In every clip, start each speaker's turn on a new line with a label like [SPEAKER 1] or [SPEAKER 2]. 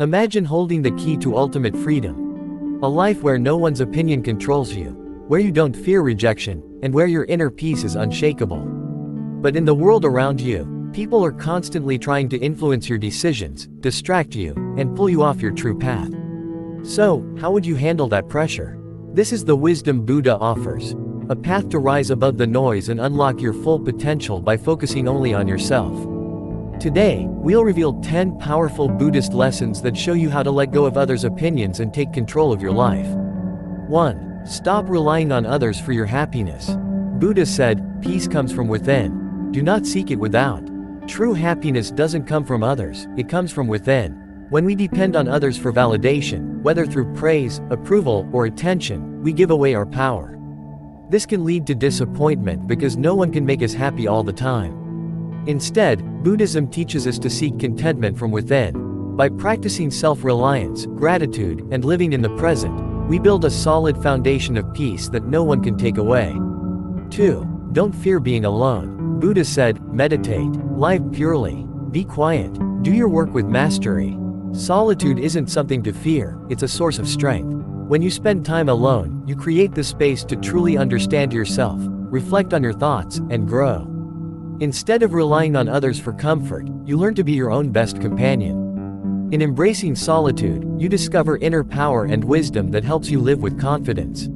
[SPEAKER 1] Imagine holding the key to ultimate freedom. A life where no one's opinion controls you, where you don't fear rejection, and where your inner peace is unshakable. But in the world around you, people are constantly trying to influence your decisions, distract you, and pull you off your true path. So, how would you handle that pressure? This is the wisdom Buddha offers. A path to rise above the noise and unlock your full potential by focusing only on yourself. Today, we'll reveal 10 powerful Buddhist lessons that show you how to let go of others' opinions and take control of your life. 1. Stop relying on others for your happiness. Buddha said, "Peace comes from within. Do not seek it without." True happiness doesn't come from others, it comes from within. When we depend on others for validation, whether through praise, approval, or attention, we give away our power. This can lead to disappointment because no one can make us happy all the time. Instead, Buddhism teaches us to seek contentment from within. By practicing self-reliance, gratitude, and living in the present, we build a solid foundation of peace that no one can take away. 2. Don't fear being alone. Buddha said, meditate, live purely, be quiet, do your work with mastery. Solitude isn't something to fear, it's a source of strength. When you spend time alone, you create the space to truly understand yourself, reflect on your thoughts, and grow. Instead of relying on others for comfort, you learn to be your own best companion. In embracing solitude, you discover inner power and wisdom that helps you live with confidence.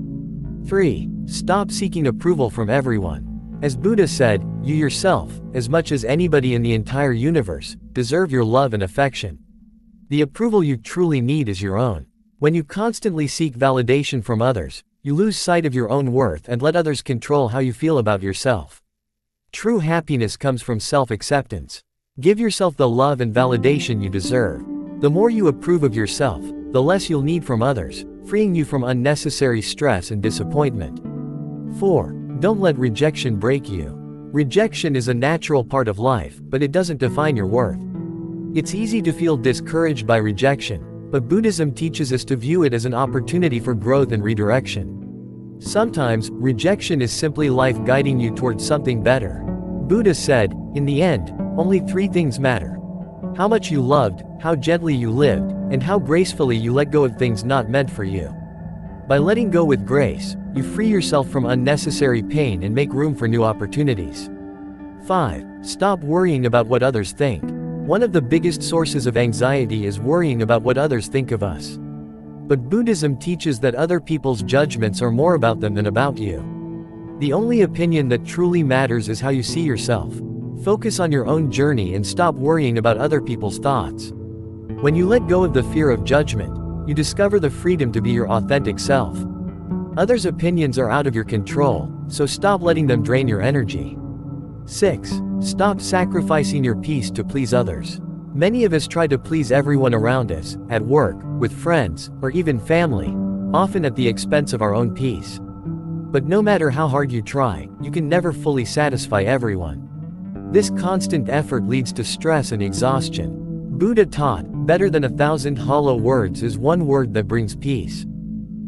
[SPEAKER 1] 3. Stop seeking approval from everyone. As Buddha said, you yourself, as much as anybody in the entire universe, deserve your love and affection. The approval you truly need is your own. When you constantly seek validation from others, you lose sight of your own worth and let others control how you feel about yourself. True happiness comes from self-acceptance. Give yourself the love and validation you deserve. The more you approve of yourself, the less you'll need from others, freeing you from unnecessary stress and disappointment. 4. Don't let rejection break you. Rejection is a natural part of life, but it doesn't define your worth. It's easy to feel discouraged by rejection, but Buddhism teaches us to view it as an opportunity for growth and redirection. Sometimes, rejection is simply life guiding you towards something better. Buddha said, in the end, only 3 things matter: how much you loved, how gently you lived, and how gracefully you let go of things not meant for you. By letting go with grace, you free yourself from unnecessary pain and make room for new opportunities. 5. Stop worrying about what others think. One of the biggest sources of anxiety is worrying about what others think of us. But Buddhism teaches that other people's judgments are more about them than about you. The only opinion that truly matters is how you see yourself. Focus on your own journey and stop worrying about other people's thoughts. When you let go of the fear of judgment, you discover the freedom to be your authentic self. Others' opinions are out of your control, so stop letting them drain your energy. 6. Stop sacrificing your peace to please others. Many of us try to please everyone around us, at work, with friends, or even family, often at the expense of our own peace. But no matter how hard you try, you can never fully satisfy everyone. This constant effort leads to stress and exhaustion. Buddha taught, better than 1,000 hollow words is one word that brings peace.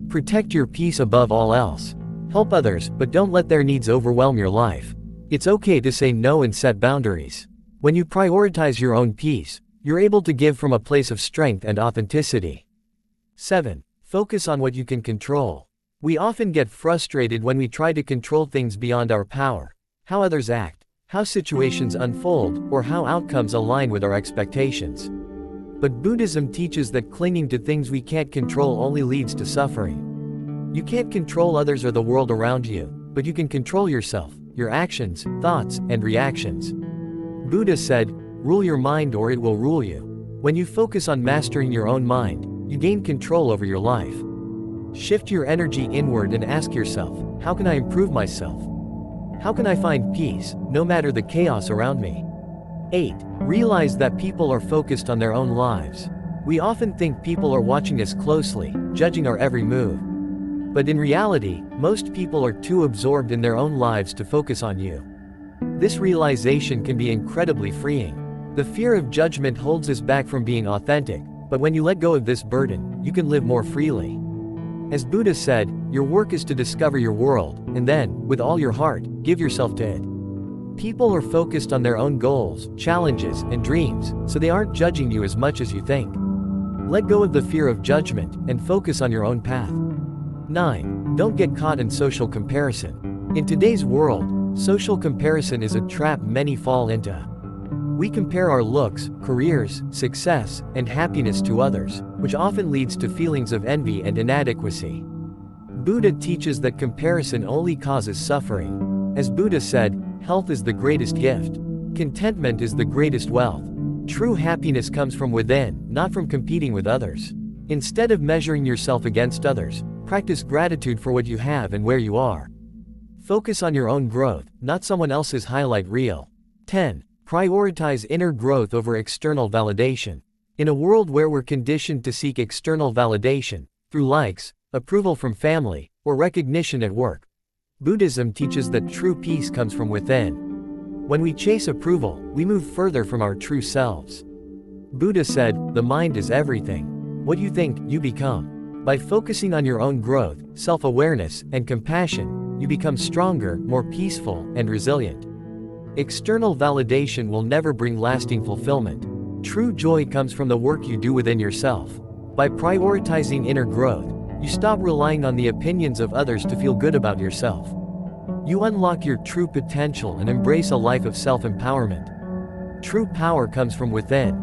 [SPEAKER 1] Protect your peace above all else. Help others, but don't let their needs overwhelm your life. It's okay to say no and set boundaries. When you prioritize your own peace, you're able to give from a place of strength and authenticity. 7. Focus on what you can control. We often get frustrated when we try to control things beyond our power: how others act, how situations unfold, or how outcomes align with our expectations. But Buddhism teaches that clinging to things we can't control only leads to suffering. You can't control others or the world around you, but you can control yourself, your actions, thoughts, and reactions. Buddha said, rule your mind or it will rule you. When you focus on mastering your own mind, you gain control over your life. Shift your energy inward and ask yourself, how can I improve myself? How can I find peace, no matter the chaos around me? 8. Realize that people are focused on their own lives. We often think people are watching us closely, judging our every move. But in reality, most people are too absorbed in their own lives to focus on you. This realization can be incredibly freeing. The fear of judgment holds us back from being authentic, but when you let go of this burden, you can live more freely. As Buddha said, your work is to discover your world, and then, with all your heart, give yourself to it. People are focused on their own goals, challenges, and dreams, so they aren't judging you as much as you think. Let go of the fear of judgment, and focus on your own path. 9. Don't get caught in social comparison. In today's world, social comparison is a trap many fall into. We compare our looks, careers, success, and happiness to others, which often leads to feelings of envy and inadequacy. Buddha teaches that comparison only causes suffering. As Buddha said, health is the greatest gift. Contentment is the greatest wealth. True happiness comes from within, not from competing with others. Instead of measuring yourself against others, practice gratitude for what you have and where you are. Focus on your own growth, not someone else's highlight reel. 10. Prioritize inner growth over external validation. In a world where we're conditioned to seek external validation, through likes, approval from family, or recognition at work, Buddhism teaches that true peace comes from within. When we chase approval, we move further from our true selves. Buddha said, "The mind is everything. What you think, you become." By focusing on your own growth, self-awareness, and compassion, you become stronger, more peaceful, and resilient. External validation will never bring lasting fulfillment. True joy comes from the work you do within yourself. By prioritizing inner growth, you stop relying on the opinions of others to feel good about yourself. You unlock your true potential and embrace a life of self-empowerment. True power comes from within,